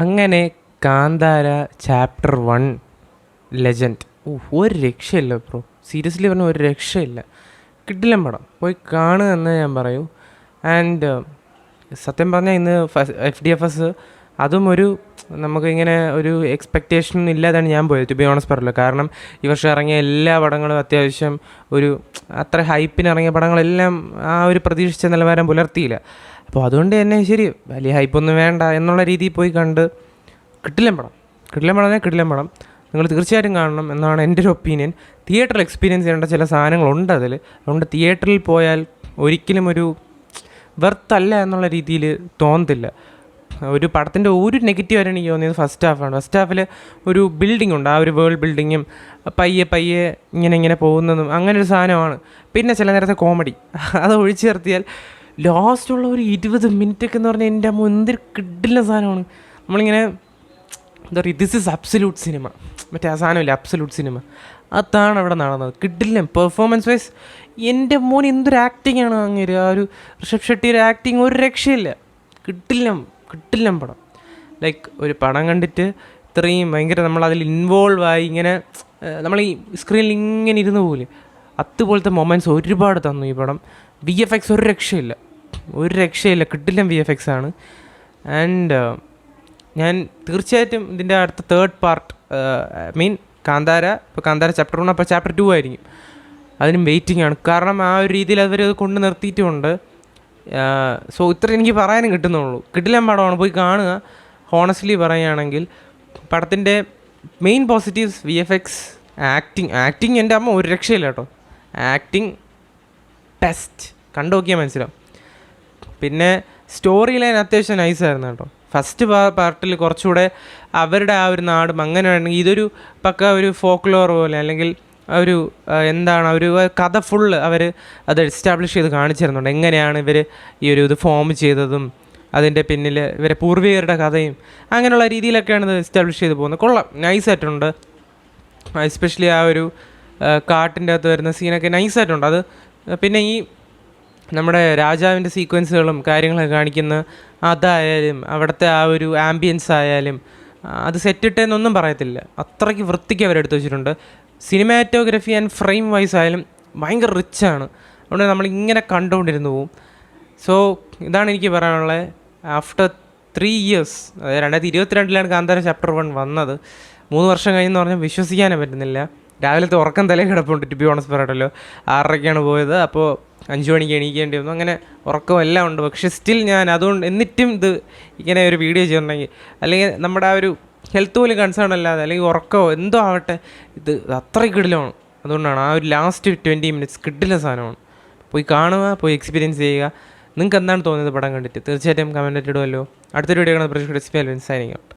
അങ്ങനെ Kantara chapter 1 legend ഒരു രക്ഷയില്ല ബ്രോ. സീരിയസ്ലി പറഞ്ഞാൽ ഒരു രക്ഷയില്ല. കിടിലൻ പടം, പോയി കാണുക എന്ന് ഞാൻ പറയൂ. ആൻഡ് സത്യം പറഞ്ഞാൽ ഇന്ന് FDFS അതും നമുക്കിങ്ങനെ ഒരു എക്സ്പെക്റ്റേഷൻ ഇല്ലാതാണ് ഞാൻ പോയത്, ടു ബി ഓണസ്റ്റ് പറയല്ലോ. കാരണം ഈ വർഷം ഇറങ്ങിയ എല്ലാ പടങ്ങളും അത്യാവശ്യം അത്ര ഹൈപ്പിന് ഇറങ്ങിയ പടങ്ങളെല്ലാം ആ ഒരു പ്രതീക്ഷിച്ച നിലവാരം പുലർത്തിയില്ല. അപ്പോൾ അതുകൊണ്ട് തന്നെ ശരി, വലിയ ഹൈപ്പൊന്നും വേണ്ട എന്നുള്ള രീതിയിൽ പോയി കണ്ട് കിടിലൻ പടം നിങ്ങൾ തീർച്ചയായിട്ടും കാണണം എന്നാണ് എൻ്റെ ഒരു ഒപ്പീനിയൻ. തിയേറ്ററിൽ എക്സ്പീരിയൻസ് ചെയ്യേണ്ട ചില സാധനങ്ങളുണ്ട് അതിൽ. അതുകൊണ്ട് തിയേറ്ററിൽ പോയാൽ ഒരിക്കലും ഒരു വെർത്തല്ല എന്നുള്ള രീതിയിൽ തോന്നത്തില്ല. ഒരു പടത്തിൻ്റെ ഒരു നെഗറ്റീവ് ആയിട്ട് എനിക്ക് തോന്നിയത് ഫസ്റ്റ് ഹാഫിൽ ഒരു ബിൽഡിംഗ് ഉണ്ട്, ആ ഒരു വേൾഡ് ബിൽഡിങ്ങും പയ്യെ ഇങ്ങനെ പോകുന്നതും അങ്ങനെ ഒരു സാധനമാണ്. പിന്നെ ചില നേരത്തെ കോമഡി അത് ഒഴിച്ചു നിർത്തിയാൽ ലാസ്റ്റുള്ള ഒരു 20 മിനിറ്റൊക്കെ എന്ന് പറഞ്ഞാൽ എൻ്റെ എന്തൊരു കിടിലൻ സാധനമാണ്. നമ്മളിങ്ങനെ എന്താ പറയുക, ദിസ് ഈസ് അബ്സല്യൂട്ട് സിനിമ, മറ്റേ ആ സാധനമില്ല അബ്സല്യൂട്ട് സിനിമ, അതാണ് അവിടെ നടന്നത്. കിടിലൻ പെർഫോമൻസ് വൈസ് എൻ്റെ മോൻ എന്തൊരു ആക്ടിങ് ആണ് അങ്ങനെ. ആ ഒരു ഋഷഭ് ഷെട്ടിയുടെ ആക്ടിങ് ഒരു രക്ഷയില്ല. കിടിലൻ പടം. ലൈക്ക് ഒരു പടം കണ്ടിട്ട് ഇത്രയും ഭയങ്കര നമ്മളതിൽ ഇൻവോൾവായി ഇങ്ങനെ നമ്മൾ ഈ സ്ക്രീനിൽ ഇങ്ങനെ ഇരുന്ന് പോലെ അതുപോലത്തെ മൊമെൻറ്റ്സ് ഒരുപാട് തന്നു ഈ പടം. VFX ഒരു രക്ഷയില്ല, കിടിലൻ VFX ആണ്. ആൻഡ് ഞാൻ തീർച്ചയായിട്ടും ഇതിൻ്റെ അടുത്ത തേർഡ് പാർട്ട് കാന്താര ചാപ്റ്റർ 1 അപ്പോൾ ചാപ്റ്റർ 2 ആയിരിക്കും, അതിനും വെയിറ്റിംഗ് ആണ്. കാരണം ആ ഒരു രീതിയിൽ അവർ കൊണ്ട് നിർത്തിയിട്ടുമുണ്ട്. സോ ഇത്ര എനിക്ക് പറയാനും കിട്ടുന്നുള്ളൂ. കിടിലൻ പടമാണ്, പോയി കാണുക. ഹോണസ്റ്റ്ലി പറയുകയാണെങ്കിൽ പടത്തിൻ്റെ മെയിൻ പോസിറ്റീവ്സ് VFX, ആക്ടിങ് എൻ്റെ അമ്മ ഒരു രക്ഷയില്ല കേട്ടോ. ആക്ടിങ് ടെസ്റ്റ് കണ്ടു നോക്കിയാൽ മനസ്സിലാവും. പിന്നെ സ്റ്റോറി ലൈൻ അത്യാവശ്യം നൈസായിരുന്നു കേട്ടോ. ഫസ്റ്റ് പാർട്ടിൽ കുറച്ചുകൂടെ അവരുടെ ആ ഒരു നാടും അങ്ങനെ വേണമെങ്കിൽ ഇതൊരു പക്ക ഒരു ഫോക്ലോർ പോലെ, അല്ലെങ്കിൽ എന്താണ് ഒരു കഥ ഫുള്ള് അത് എസ്റ്റാബ്ലിഷ് ചെയ്ത് കാണിച്ചിരുന്നുണ്ട്. എങ്ങനെയാണ് ഇവർ ഇത് ഫോം ചെയ്തതും അതിൻ്റെ പിന്നിൽ ഇവരെ പൂർവികരുടെ കഥയും അങ്ങനെയുള്ള രീതിയിലൊക്കെയാണ് ഇത് എസ്റ്റാബ്ലിഷ് ചെയ്ത് പോകുന്നത്. കൊള്ളാം, നൈസായിട്ടുണ്ട്. എസ്പെഷ്യലി ആ ഒരു കാട്ടിൻ്റെ അകത്ത് വരുന്ന സീനൊക്കെ നൈസായിട്ടുണ്ട്. അത് പിന്നെ ഈ നമ്മുടെ രാജാവിൻ്റെ സീക്വൻസുകളും കാര്യങ്ങളൊക്കെ കാണിക്കുന്ന അതായാലും അവിടുത്തെ ആ ഒരു ആംബിയൻസ് ആയാലും അത് സെറ്റിട്ടെന്നൊന്നും പറയത്തില്ല, അത്രയ്ക്ക് വൃത്തിക്ക് അവരെടുത്ത് വെച്ചിട്ടുണ്ട്. സിനിമാറ്റോഗ്രഫി ആൻഡ് ഫ്രെയിം വൈസ് ആയാലും ഭയങ്കര റിച്ചാണ്. അതുകൊണ്ട് നമ്മളിങ്ങനെ കണ്ടുകൊണ്ടിരുന്നു പോവും. സോ ഇതാണ് എനിക്ക് പറയാനുള്ളത്. ആഫ്റ്റർ 3 years, അതായത് 2022 കാന്താര ചാപ്റ്റർ 1 വന്നത്. 3 വർഷം കഴിഞ്ഞെന്ന് പറഞ്ഞാൽ വിശ്വസിക്കാനേ പറ്റുന്നില്ല. രാവിലത്തെ ഉറക്കം തലേ കിടപ്പുണ്ട്, ടു ബി ഓണസ്റ്റ് പറയട്ടല്ലോ. 6:30 പോയത്, അപ്പോൾ 5 മണിക്ക് എണീക്കേണ്ടി വന്നു. അങ്ങനെ ഉറക്കം എല്ലാം ഉണ്ട്. പക്ഷേ സ്റ്റിൽ ഞാൻ അതുകൊണ്ട് എന്നിട്ടും ഇത് ഇങ്ങനെ ഒരു വീഡിയോ ചെയ്യുന്നുണ്ടെങ്കിൽ, അല്ലെങ്കിൽ നമ്മുടെ ആ ഒരു ഹെൽത്ത് പോലും കൺസേൺ അല്ലാതെ, അല്ലെങ്കിൽ ഉറക്കമോ എന്തോ ആവട്ടെ, ഇത് അത്രയ്ക്ക് കിടിലമാണ്. അതുകൊണ്ടാണ് ആ ഒരു ലാസ്റ്റ് 20 minutes കിടിലൻ സാധനമാണ്. പോയി കാണുക, പോയി എക്സ്പീരിയൻസ് ചെയ്യുക. നിങ്ങൾക്ക് എന്താണ് തോന്നിയത് പടം കണ്ടിട്ട്? തീർച്ചയായിട്ടും കമൻറ്റ് ഇടുമല്ലോ. അടുത്തൊരു വീഡിയോ കാണുന്ന പ്രതീക്ഷ സൈനിങ് ഔട്ട്.